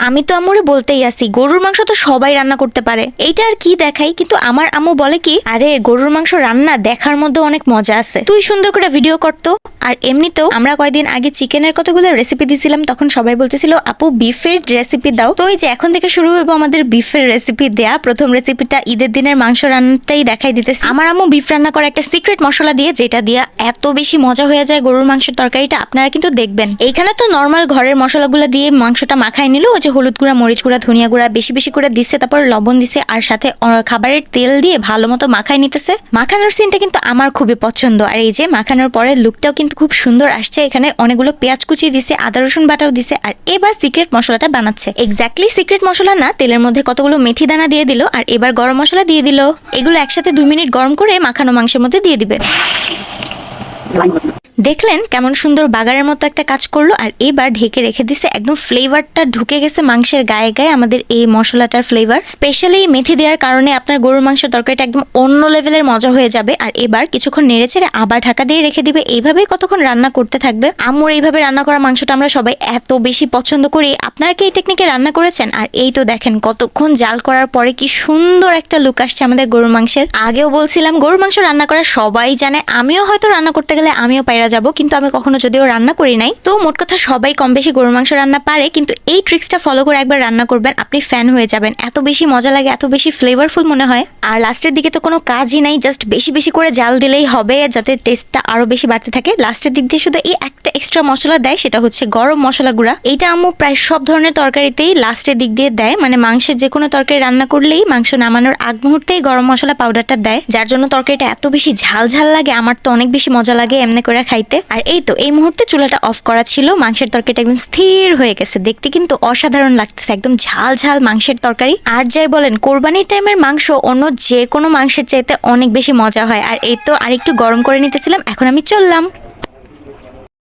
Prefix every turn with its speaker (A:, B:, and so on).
A: আমি তো আম্মুরে বলতেই আসি গরুর মাংস তো সবাই রান্না করতে পারে, এইটা আর কি দেখাই, কিন্তু আমার আম্মু বলে কি আরে গরুর মাংস রান্না দেখার মধ্যে অনেক মজা আছে, তুই সুন্দর করে ভিডিও করতো। আর এমনিতেও আমরা কয়দিন আগে চিকেনের কতগুলো রেসিপি দিছিলাম, তখন সবাই বলতেছিল আপু বিফের রেসিপি দাও। তো এই যে এখন থেকে শুরু হইব আমাদের বিফের রেসিপি দেয়া। প্রথম রেসিপিটা ঈদের দিনের মাংস রান্নাটাই দেখাই দিতেছি। আমার আম্মু বিফ রান্না করা একটা সিক্রেট মশলা দিয়ে, যেটা দিয়া এত বেশি মজা হয়ে যায় গরুর মাংসের তরকারিটা, আপনারা কিন্তু দেখবেন। এইখানে তো নর্মাল ঘরের মশলাগুলো দিয়ে মাংসটা মাখায় নিল, ওই যে হলুদ গুঁড়া, মরিচ গুঁড়া, ধনিয়া গুঁড়া বেশি বেশি করে দিচ্ছে, তারপর লবণ দিছে, আর সাথে খাবারের তেল দিয়ে ভালো মতো মাখায় নিতেছে। মাখানোর সিনটা কিন্তু আমার খুবই পছন্দ। আর এই যে মাখানোর পরে লুকটাও কিন্তু খুব সুন্দর আসছে। এখানে অনেকগুলো পেঁয়াজ কুচি দিছে, আদা রসুন বাটাও দিছে। আর এবার সিক্রেট মশলাটা বানাচ্ছে। এক্স্যাক্টলি সিক্রেট মশলা না, তেলের মধ্যে কতগুলো মেথি দানা দিয়ে দিল, আর এবার গরম মশলা দিয়ে দিল। এগুলো একসাথে 2 মিনিট গরম করে মাখানো মাংসের মধ্যে দিয়ে দিবে। দেখলেন কেমন সুন্দর বাগারের মতো একটা কাজ করলো। আর এবার ঢেকে রেখে দিছে, একদম ফ্লেভারটা ঢুকে গেছে মাংসের গায়ে গায়ে আমাদের এই মশলাটার ফ্লেভার। স্পেশালি মেথি দেওয়ার কারণে আপনার গরুর মাংসের তরকারিটা একদম অন্য লেভেলের মজা হয়ে যাবে। আর এবার কিছুক্ষণ নেড়ে ছেড়ে আবার ঢাকা দিয়ে রেখে দিবে। এইভাবেই কতক্ষণ রান্না করতে থাকবে। আম্মুর এইভাবে রান্না করা মাংসটা আমরা সবাই এত বেশি পছন্দ করি। আপনারা কি এই টেকনিকে রান্না করেছেন? আর এই তো দেখেন কতক্ষণ জাল করার পরে কি সুন্দর একটা লুক আসছে আমাদের গরুর মাংসের। আগেও বলছিলাম গরুর মাংস রান্না করা সবাই জানে, আমিও হয়তো রান্না করতে গেলে আমিও পাইরা যাব, কিন্তু আমি কখনো যদিও রান্না করি নাই। তো মোট কথা সবাই কম বেশি গরুর মাংস রান্না পারে, কিন্তু এই ট্রিক্সটা ফলো করে একবার রান্না করবেন, আপনি ফ্যান হয়ে যাবেন। এত বেশি মজা লাগে, এত বেশি ফ্লেভারফুল মনে হয়। আর লাস্টের দিকে তো কোনো কাজই নাই, জাস্ট বেশি বেশি করে জাল দিলেই হবে, যাতে টেস্টটা আরো বেশি বাড়তে থাকে। লাস্টের দিক দিয়ে শুধু এই একটা এক্সট্রা মশলা দেয়, সেটা হচ্ছে গরম মশলা গুঁড়া। এইটা আম্মু প্রায় সব ধরনের তরকারিতেই লাস্টের দিক দিয়ে দেয়, মানে মাংসের যে কোনো তরকারি রান্না করলেই মাংস নামানোর আগ মুহূর্তেই গরম মশলা পাউডারটা দেয়, যার জন্য তরকারিটা এত বেশি ঝাল ঝাল লাগে। আমার তো অনেক বেশি মজা লাগে এমনি করে খাইতে। আর এই তো এই মুহূর্তে চুলাটা অফ করা ছিল, মাংসের তরকারিটা একদম স্থির হয়ে গেছে, দেখতে কিন্তু অসাধারণ লাগতেছে, একদম ঝাল ঝাল মাংসের তরকারি। আর যাই বলেন কোরবানির টাইমের মাংস অন্য যে কোনো মাংসের চাইতে অনেক বেশি মজা হয়। আর এই তো আরেকটু গরম করে নিতেছিলাম, এখন আমি চললাম।